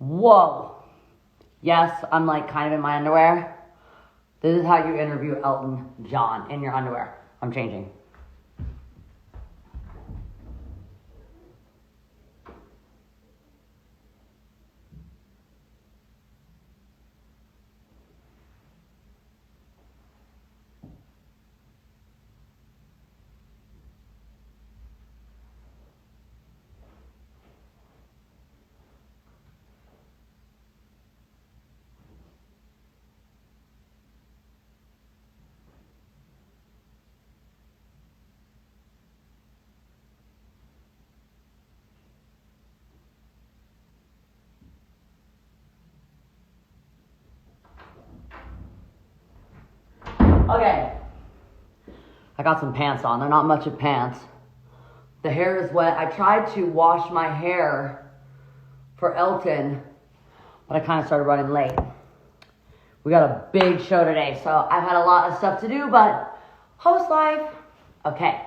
Whoa. Yes, I'm like kind of in my underwear. This is how you interview Elton John, in your underwear. I'm changing. Okay. I got some pants on. They're not much of pants. The hair is wet. I tried to wash my hair for Elton, but I kind of started running late. We got a big show today, so I've had a lot of stuff to do, but host life. Okay.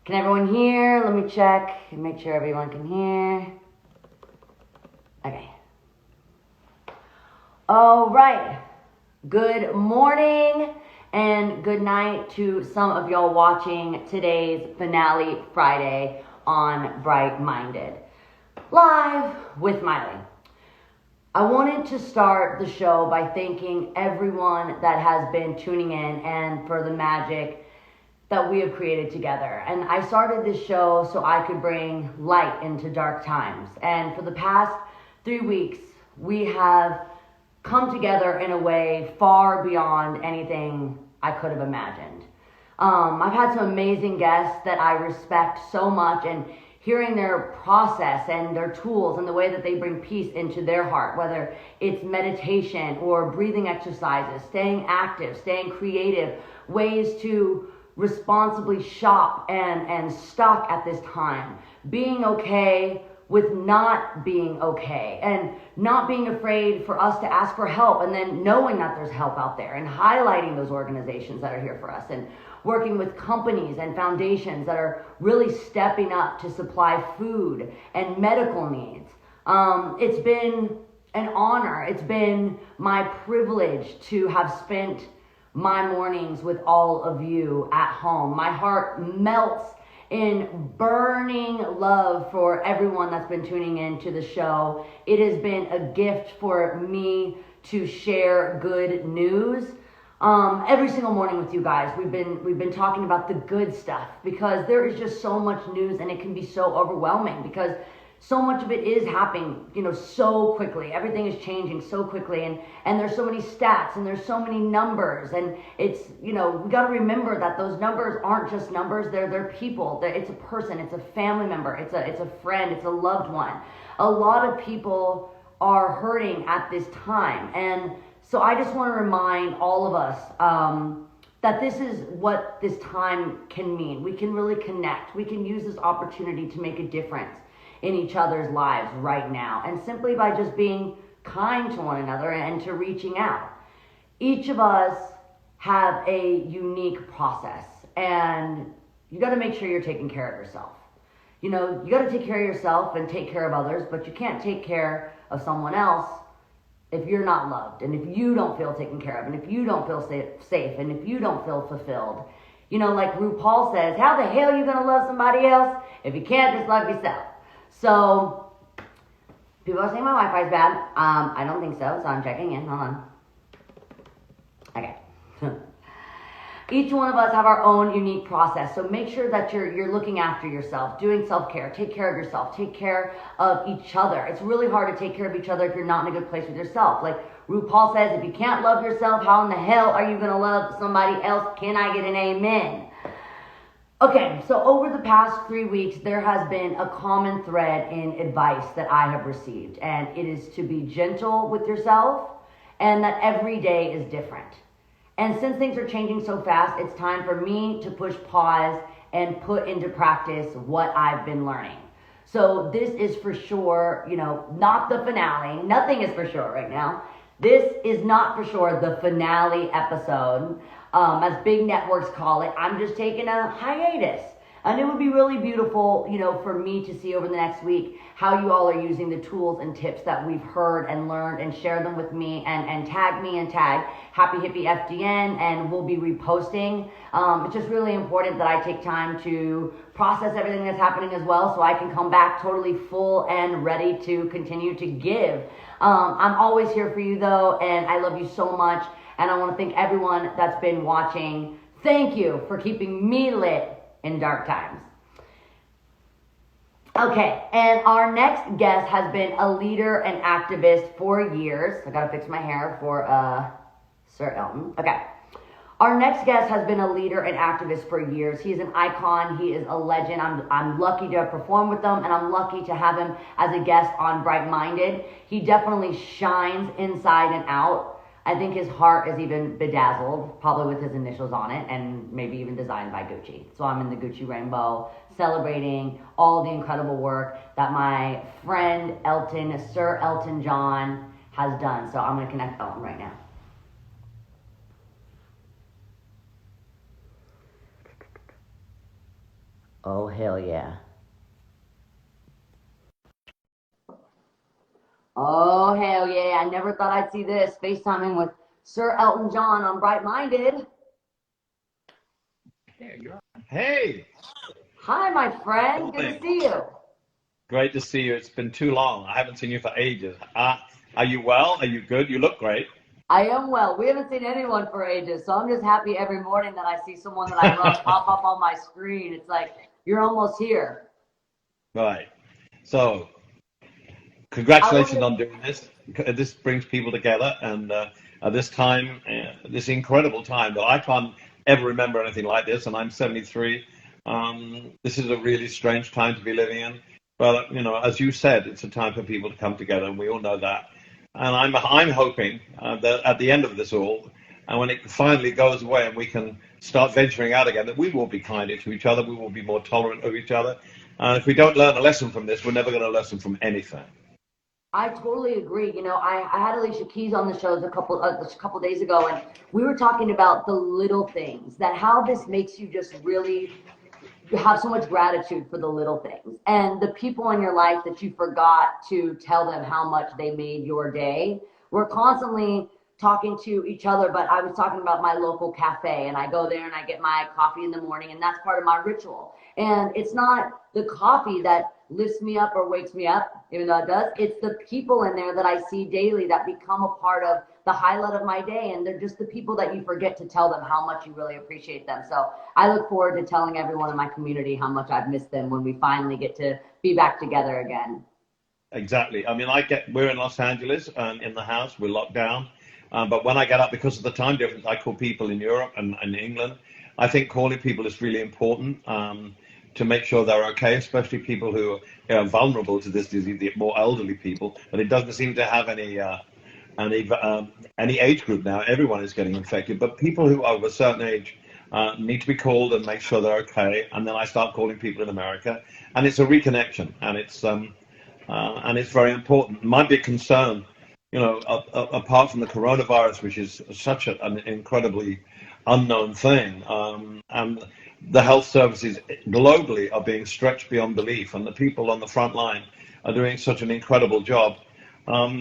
Can everyone hear? Let me check and make sure everyone can hear. Okay. All right. Good morning and good night to some of y'all watching today's finale Friday on Bright Minded. Live with Miley. I wanted to start the show by thanking everyone that has been tuning in and for the magic that we have created together. And I started this show so I could bring light into dark times. And for the past 3 weeks, we have come together in a way far beyond anything I could have imagined. I've had some amazing guests that I respect so much, and hearing their process and their tools and the way that they bring peace into their heart, whether it's meditation or breathing exercises, staying active, staying creative, ways to responsibly shop and stock at this time, being okay with not being okay, and not being afraid for us to ask for help, and then knowing that there's help out there, and highlighting those organizations that are here for us, and working with companies and foundations that are really stepping up to supply food and medical needs. It's been an honor. It's been my privilege to have spent my mornings with all of you at home. My heart melts in burning love for everyone that's been tuning in to the show. It has been a gift for me to share good news every single morning with you guys. We've been talking about the good stuff, because there is just so much news and it can be so overwhelming, because so much of it is happening, so quickly. Everything is changing so quickly, and there's so many stats and there's so many numbers, and it's, we got to remember that those numbers aren't just numbers. They're people. It's a person. It's a family member. It's a friend. It's a loved one. A lot of people are hurting at this time, and so I just want to remind all of us that this is what this time can mean. We can really connect. We can use this opportunity to make a difference in each other's lives right now, and simply by just being kind to one another and to reaching out. Each of us have a unique process, and you got to make sure you're taking care of yourself. You got to take care of yourself and take care of others, but you can't take care of someone else if you're not loved, and if you don't feel taken care of, and if you don't feel safe, and if you don't feel fulfilled. Like RuPaul says, how the hell are you going to love somebody else if you can't just love yourself? So, people are saying my Wi-Fi is bad. I don't think so I'm checking in. Hold on. Okay. Each one of us have our own unique process, so make sure that you're looking after yourself, doing self-care, take care of yourself, take care of each other. It's really hard to take care of each other if you're not in a good place with yourself. Like RuPaul says, if you can't love yourself, how in the hell are you going to love somebody else? Can I get an amen? Okay, so over the past 3 weeks, there has been a common thread in advice that I have received, and it is to be gentle with yourself, and that every day is different. And since things are changing so fast, it's time for me to push pause and put into practice what I've been learning. So this is for sure, not the finale. Nothing is for sure right now. This is not for sure the finale episode. As big networks call it. I'm just taking a hiatus. And it would be really beautiful, for me to see over the next week how you all are using the tools and tips that we've heard and learned, and share them with me, and tag me and tag Happy Hippie FDN, and we'll be reposting. It's just really important that I take time to process everything that's happening as well, so I can come back totally full and ready to continue to give. I'm always here for you though, and I love you so much, and I want to thank everyone that's been watching. Thank you for keeping me lit in dark times. Okay, and our next guest has been a leader and activist for years. I gotta fix my hair for Sir Elton. Okay. Our next guest has been a leader and activist for years. He is an icon. He is a legend. I'm lucky to have performed with him, and I'm lucky to have him as a guest on Bright Minded. He definitely shines inside and out. I think his heart is even bedazzled, probably with his initials on it, and maybe even designed by Gucci. So I'm in the Gucci rainbow, celebrating all the incredible work that my friend Elton, Sir Elton John, has done. So I'm going to connect Elton right now. Oh, hell yeah. Oh, hell yeah. I never thought I'd see this. FaceTiming with Sir Elton John on Bright Minded. Hey. Hi, my friend. Good to see you. Great to see you. It's been too long. I haven't seen you for ages. Are you well? Are you good? You look great. I am well. We haven't seen anyone for ages, so I'm just happy every morning that I see someone that I love pop up on my screen. It's like, you're almost here. Right. So, congratulations on doing this. This brings people together, and at this time, this incredible time that I can't ever remember anything like this, and I'm 73. This is a really strange time to be living in. But, as you said, it's a time for people to come together, and we all know that. And I'm hoping that at the end of this all, and when it finally goes away and we can start venturing out again, that we will be kinder to each other, we will be more tolerant of each other. If we don't learn a lesson from this, we're never going to learn from anything. I totally agree. I had Alicia Keys on the shows a couple days ago, and we were talking about the little things, that how this makes you just really have so much gratitude for the little things, and the people in your life that you forgot to tell them how much they made your day. We're constantly talking to each other, but I was talking about my local cafe, and I go there and I get my coffee in the morning, and that's part of my ritual. And it's not the coffee that lifts me up or wakes me up, even though it does. It's the people in there that I see daily that become a part of the highlight of my day, and they're just the people that you forget to tell them how much you really appreciate them. So I look forward to telling everyone in my community how much I've missed them when we finally get to be back together again. Exactly. I mean, we're in Los Angeles, in the house, we're locked down. But when I get up, because of the time difference, I call people in Europe and England. I think calling people is really important to make sure they're okay, especially people who are vulnerable to this disease, the more elderly people. But it doesn't seem to have any age group now. Everyone is getting infected. But people who are of a certain age need to be called and make sure they're okay. And then I start calling people in America, and it's a reconnection, and it's very important. My big concern, apart from the coronavirus, which is such an incredibly unknown thing, and the health services globally are being stretched beyond belief, and the people on the front line are doing such an incredible job.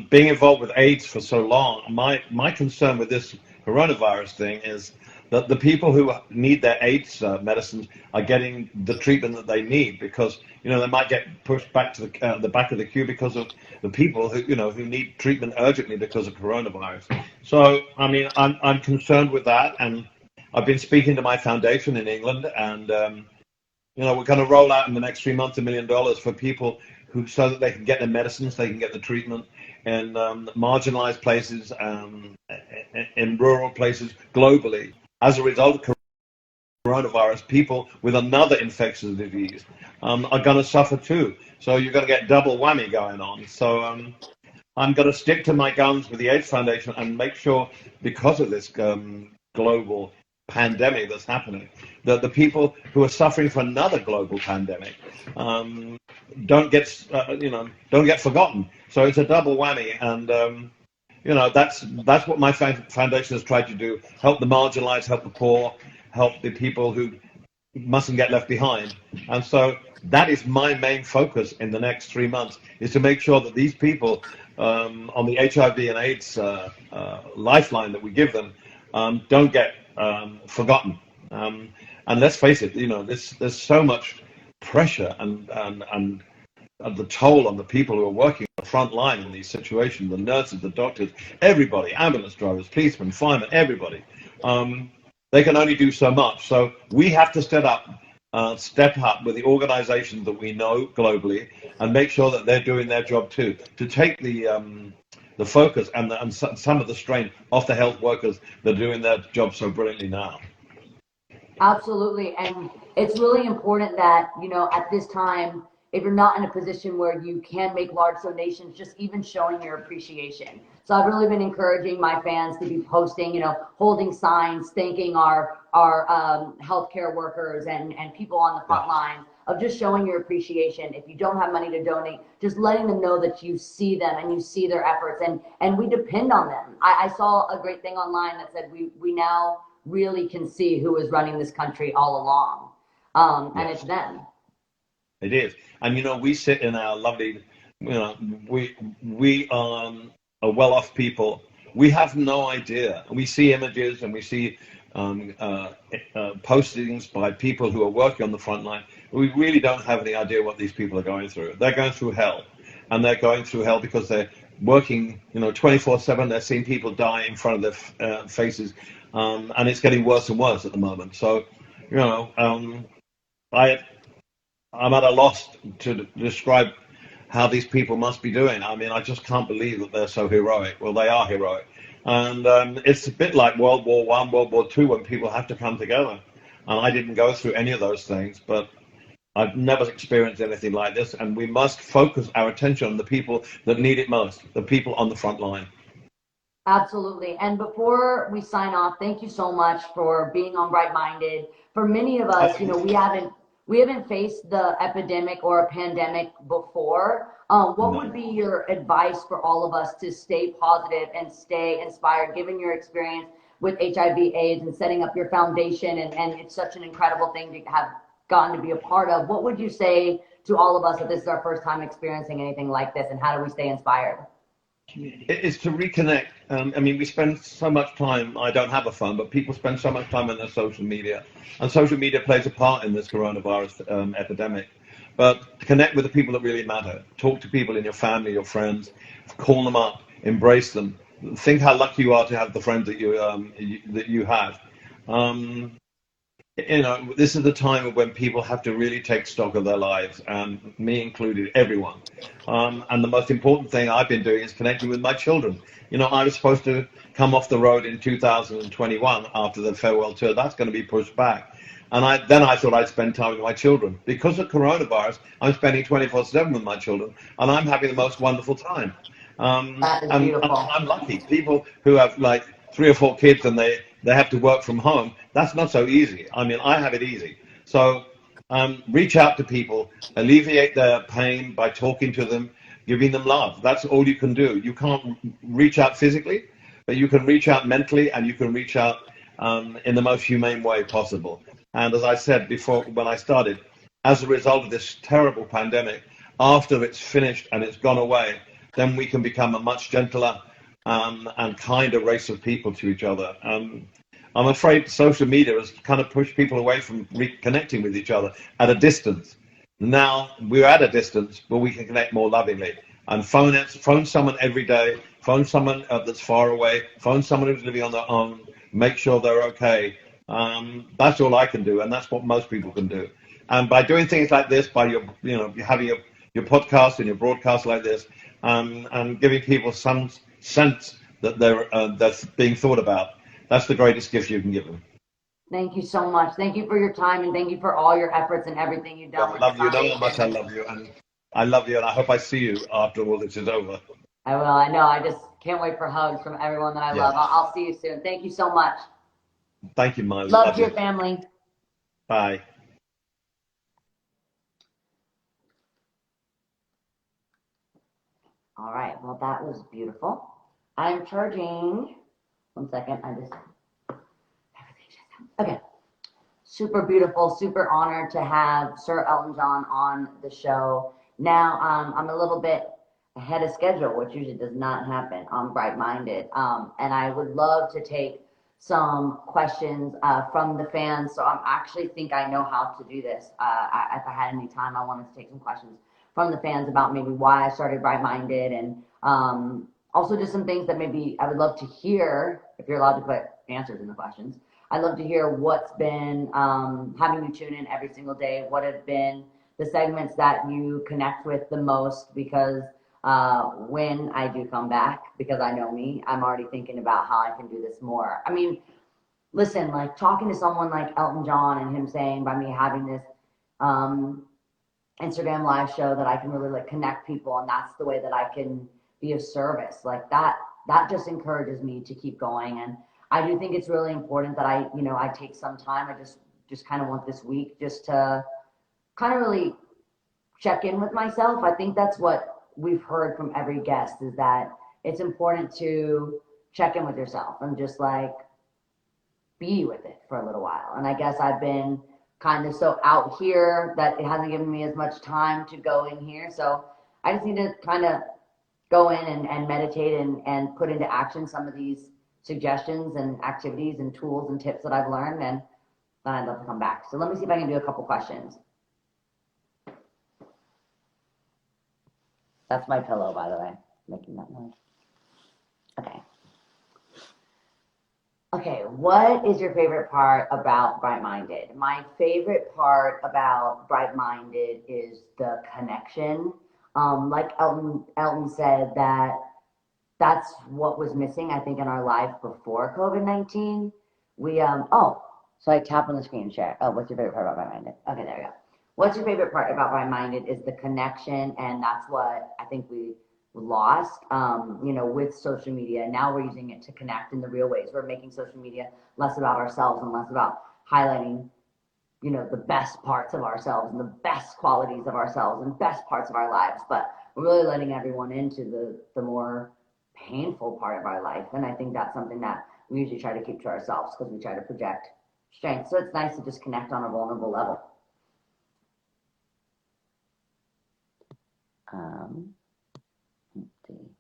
Being involved with AIDS for so long, my concern with this coronavirus thing is that the people who need their AIDS medicines are getting the treatment that they need, because they might get pushed back to the back of the queue because of the people who need treatment urgently because of coronavirus. So I mean, I'm concerned with that, and I've been speaking to my foundation in England, and we're going to roll out in the next 3 months $1 million for people so that they can get their medicines, they can get the treatment in marginalized places, in rural places globally. As a result of coronavirus, people with another infectious disease are going to suffer too. So you're going to get double whammy going on. So I'm going to stick to my guns with the AIDS Foundation and make sure, because of this global pandemic that's happening, that the people who are suffering from another global pandemic don't get forgotten. So it's a double whammy, and that's what my foundation has tried to do: help the marginalized, help the poor, help the people who mustn't get left behind. And so that is my main focus in the next 3 months, is to make sure that these people on the HIV and AIDS lifeline that we give them don't get forgotten. And let's face it, there's so much pressure and the toll on the people who are working on the front line in these situations, the nurses, the doctors, everybody, ambulance drivers, policemen, firemen, everybody. They can only do so much. So we have to step up with the organizations that we know globally and make sure that they're doing their job too, to take the focus and some of the strain off the health workers that are doing their job so brilliantly now. Absolutely. And it's really important that, at this time, if you're not in a position where you can make large donations, just even showing your appreciation. So I've really been encouraging my fans to be posting, holding signs, thanking our healthcare workers and people on the front line, of just showing your appreciation. If you don't have money to donate, just letting them know that you see them and you see their efforts, and we depend on them. I saw a great thing online that said we now really can see who is running this country all along. And it's them. It is. And we sit in our lovely, we are well-off people. We have no idea. We see images and we see postings by people who are working on the front line. We really don't have any idea what these people are going through. They're going through hell. And they're going through hell because they're working, 24/7. They're seeing people die in front of their faces. And it's getting worse and worse at the moment. So, I'm at a loss to describe how these people must be doing. I mean, I just can't believe that they're so heroic. Well, they are heroic. And it's a bit like World War I, World War II, when people have to come together. And I didn't go through any of those things, but I've never experienced anything like this. And we must focus our attention on the people that need it most, the people on the front line. Absolutely. And before we sign off, thank you so much for being on Bright Minded. For many of us, we haven't faced the epidemic or a pandemic before. What would be your advice for all of us to stay positive and stay inspired, given your experience with HIV/AIDS and setting up your foundation, and it's such an incredible thing to have gotten to be a part of? What would you say to all of us if this is our first time experiencing anything like this, and how do we stay inspired? It's to reconnect. We spend so much time, I don't have a phone, but people spend so much time on their social media. And social media plays a part in this coronavirus epidemic. But to connect with the people that really matter. Talk to people in your family, your friends. Call them up. Embrace them. Think how lucky you are to have the friends that you have. This is the time when people have to really take stock of their lives, and me included, everyone. And the most important thing I've been doing is connecting with my children. I was supposed to come off the road in 2021 after the farewell tour. That's going to be pushed back. And I thought I'd spend time with my children. Because of coronavirus, I'm spending 24/7 with my children, and I'm having the most wonderful time. That is beautiful. I'm lucky. People who have like 3 or 4 kids and they have to work from home, that's not so easy. I have it easy. So reach out to people, alleviate their pain by talking to them, giving them love. That's all you can do. You can't reach out physically, but you can reach out mentally, and you can reach out in the most humane way possible. And as I said before, when I started, as a result of this terrible pandemic, after it's finished and it's gone away, then we can become a much gentler and kinder race of people to each other. I'm afraid social media has kind of pushed people away from reconnecting with each other at a distance. Now we're at a distance, but we can connect more lovingly. And phone someone every day, phone someone that's far away, phone someone who's living on their own, make sure they're okay. That's all I can do, and that's what most people can do. And by doing things like this, by having your podcast and your broadcast like this, and giving people some sense that that's being thought about, that's the greatest gift you can give them. Thank you so much. Thank you for your time, and thank you for all your efforts and everything you've done. I love you. You know how much I love you, and I love you, and I hope I see you after all this is over. I will. I know. I just can't wait for hugs from everyone that I love. I'll see you soon. Thank you so much. Thank you, Miley. Love to your family. Bye. All right. Well, that was beautiful. I'm charging. 1 second. Okay. super beautiful, super honored to have Sir Elton John on the show. Now, I'm a little bit ahead of schedule, which usually does not happen on Bright Minded. And I would love to take some questions from the fans. So I actually think I know how to do this. If I had any time, I wanted to take some questions from the fans about maybe why I started Bright Minded and also just some things that maybe I would love to hear, if you're allowed to put answers in the questions. I'd love to hear what's been having you tune in every single day. What have been the segments that you connect with the most? Because when I do come back, because I know me, I'm already thinking about how I can do this more. I mean, listen, like talking to someone like Elton John and him saying by me having this um, Instagram live show that I can really like connect people, and that's the way that I can be of service. Like that just encourages me to keep going. And I do think it's really important that I take some time. I just kind of want this week just to kind of really check in with myself. I think that's what we've heard from every guest, is that it's important to check in with yourself and just like be with it for a little while. And I guess I've been kind of so out here that it hasn't given me as much time to go in here. So I just need to kind of go in and meditate and put into action some of these suggestions and activities and tools and tips that I've learned. And then I'd love to come back. So let me see if I can do a couple questions. That's my pillow, by the way, making that noise. Okay. Okay, what is your favorite part about Bright Minded? My favorite part about Bright Minded is the connection. Like Elton said, that's what was missing, I think, in our life before COVID-19. So I tap on the screen share. Oh, what's your favorite part about Bright Minded? Okay, there we go. What's your favorite part about Bright Minded is the connection, and that's what I think we lost, with social media. Now we're using it to connect in the real ways. We're making social media less about ourselves and less about highlighting, the best parts of ourselves and the best qualities of ourselves and best parts of our lives. But we're really letting everyone into the more painful part of our life. And I think that's something that we usually try to keep to ourselves because we try to project strength. So it's nice to just connect on a vulnerable level. Let's see.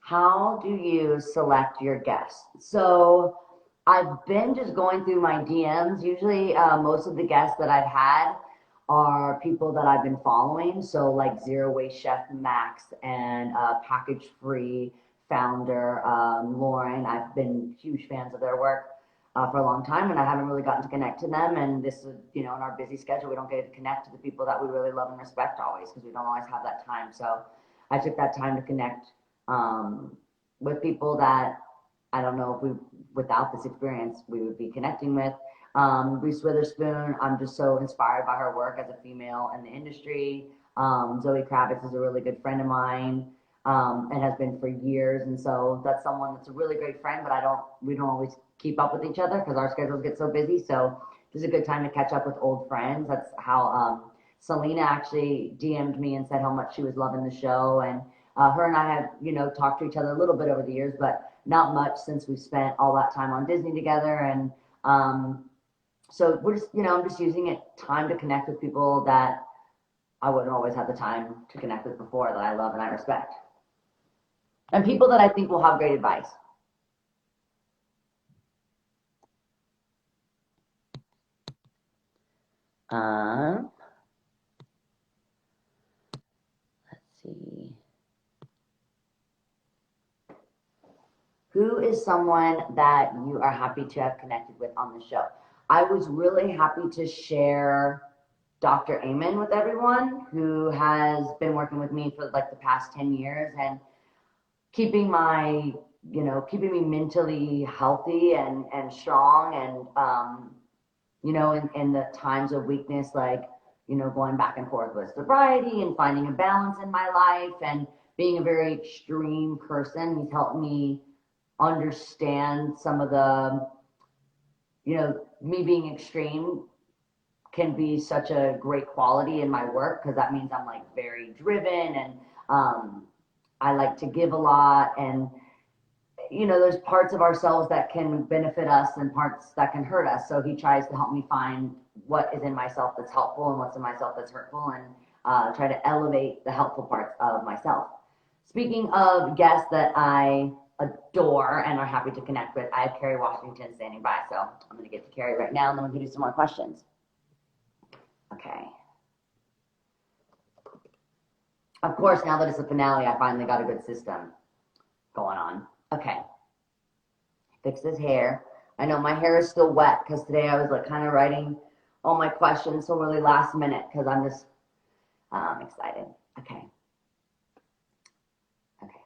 How do you select your guests? So I've been just going through my DMs. Usually, most of the guests that I've had are people that I've been following. So like Zero Waste Chef Max and Package Free founder Lauren. I've been huge fans of their work for a long time, and I haven't really gotten to connect to them. And this is, in our busy schedule, we don't get to connect to the people that we really love and respect always, because we don't always have that time. So I took that time to connect with people that I don't know if without this experience, we would be connecting with. Reese Witherspoon, I'm just so inspired by her work as a female in the industry. Zoe Kravitz is a really good friend of mine, and has been for years. And so that's someone that's a really great friend, but we don't always keep up with each other because our schedules get so busy. So this is a good time to catch up with old friends. That's how Selena actually DM'd me and said how much she was loving the show. And her and I have, talked to each other a little bit over the years, but not much since we spent all that time on Disney together. And so we're just, I'm just using it time to connect with people that I wouldn't always have the time to connect with before, that I love and I respect. And people that I think will have great advice. Let's see. Who is someone that you are happy to have connected with on the show? I was really happy to share Dr. Amen with everyone, who has been working with me for like the past 10 years and keeping me mentally healthy and strong, and in the times of weakness, like, going back and forth with sobriety and finding a balance in my life and being a very extreme person. He's helped me understand some of the, me being extreme can be such a great quality in my work, because that means I'm like very driven, and I like to give a lot, and there's parts of ourselves that can benefit us and parts that can hurt us. So he tries to help me find what is in myself that's helpful and what's in myself that's hurtful, and try to elevate the helpful parts of myself. Speaking of guests that I adore and are happy to connect with, I have Carrie Washington standing by. So I'm going to get to Carrie right now, and then we'll give you some more questions. Okay. Of course, now that it's a finale, I finally got a good system going on. Okay. Fix his hair. I know my hair is still wet because today I was like kind of writing all my questions so really last minute because I'm just excited. Okay. Okay.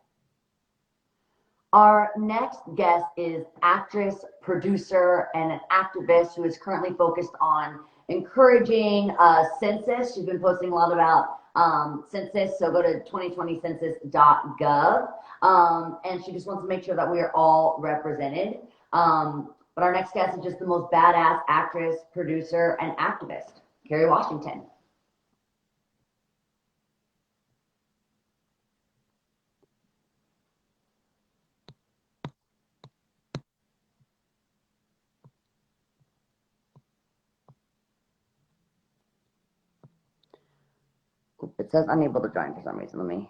Our next guest is actress, producer, and an activist who is currently focused on encouraging census. She's been posting a lot about census, so go to 2020census.gov. And she just wants to make sure that we are all represented. But our next guest is just the most badass actress, producer, and activist, Carrie Washington. It says unable to join for some reason. Let me